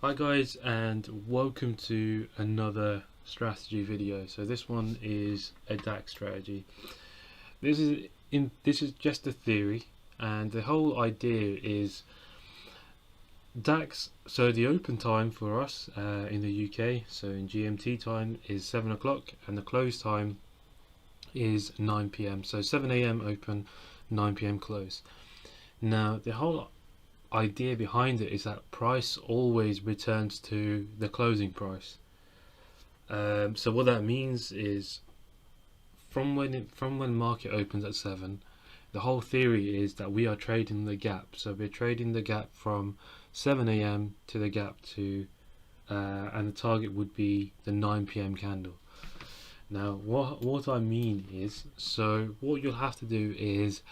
Hi guys, and welcome to another strategy video. So this one is a DAX strategy. This is just a theory, and the whole idea is DAX. So the open time for us in the UK, so in GMT time, is 7 o'clock, and the close time is 9 p.m. So 7 a.m. open, 9 p.m. close. Now the whole idea behind it is that price always returns to the closing price. So what that means is from when market opens at 7, the whole theory is that we are trading the gap. So we're trading the gap from 7 a.m. to the gap to and the target would be the 9 p.m. candle. Now what I mean is, so what you'll have to do is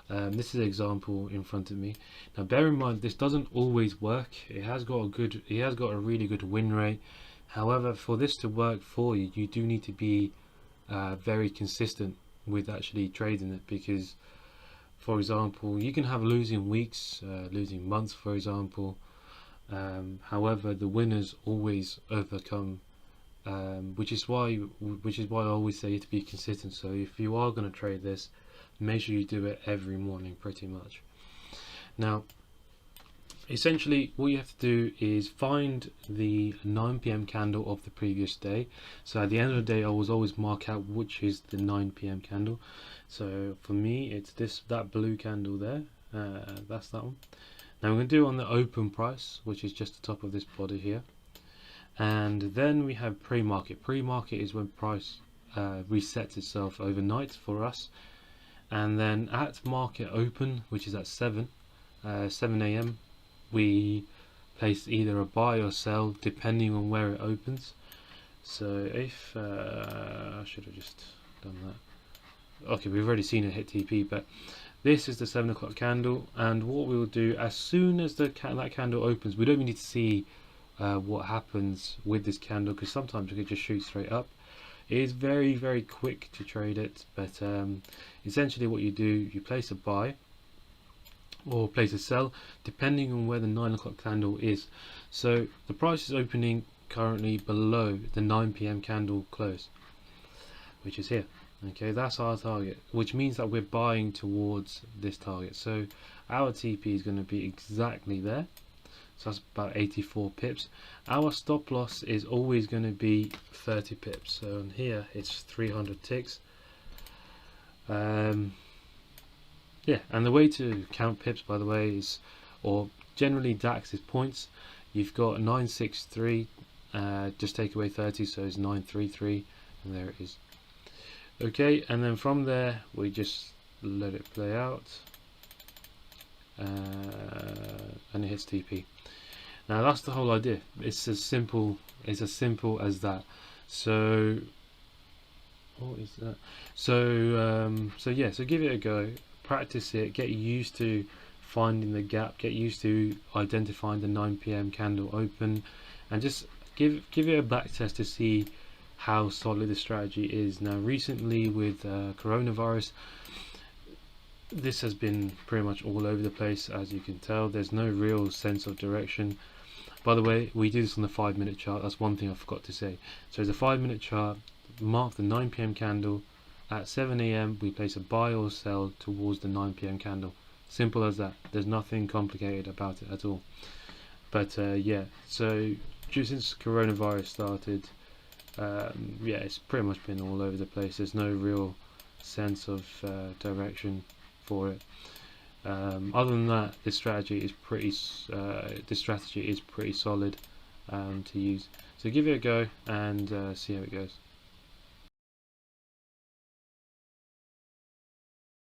this is an example in front of me. Now bear in mind, this doesn't always work. It has got a really good win rate. However, for this to work for you, you do need to be very consistent with actually trading it, because for example, you can have losing weeks, losing months for example. However, the winners always overcome, which is why I always say to be consistent. So if you are going to trade this, make sure you do it every morning pretty much. Now essentially what you have to do is find the 9 p.m. candle of the previous day. So at the end of the day, I will always mark out which is the 9 p.m. candle. So for me, it's that blue candle there. That's that one. Now we're going to do it on the open price, which is just the top of this body here. And then we have pre-market. Pre-market is when price resets itself overnight for us. And then at market open, which is at 7 a.m, we place either a buy or sell depending on where it opens. So if I should have just done that. Okay, we've already seen it hit TP, but this is the 7 o'clock candle, and what we will do as soon as that candle opens, we don't even need to see what happens with this candle, because sometimes we could just shoot straight up. It is very, very quick to trade it, but essentially what you do, you place a buy or place a sell depending on where the 9 o'clock candle is. So the price is opening currently below the 9 p.m. candle close, which is here. Okay, that's our target, which means that we're buying towards this target. So our TP is going to be exactly there. So that's about 84 pips. Our stop loss is always going to be 30 pips. So on here it's 300 ticks. Yeah, and the way to count pips, by the way, is, or generally DAX is points. You've got 963, just take away 30, so it's 933, and there it is. Okay, and then from there we just let it play out, and it hits TP. Now that's the whole idea. It's as simple as that. So what is that? So yeah, so give it a go, practice it, get used to finding the gap, get used to identifying the 9 p.m. candle open, and just give it a back test to see how solid the strategy is. Now recently with coronavirus, this has been pretty much all over the place. As you can tell, there's no real sense of direction. By the way, we do this on the 5-minute chart. That's one thing I forgot to say. So it's a 5-minute chart. Mark the 9 p.m. candle. At 7 a.m. we place a buy or sell towards the 9 p.m. candle. Simple as that. There's nothing complicated about it at all. But yeah, so just since coronavirus started, yeah, it's pretty much been all over the place. There's no real sense of direction for it. Other than that, this strategy is pretty solid to use. So give it a go and see how it goes.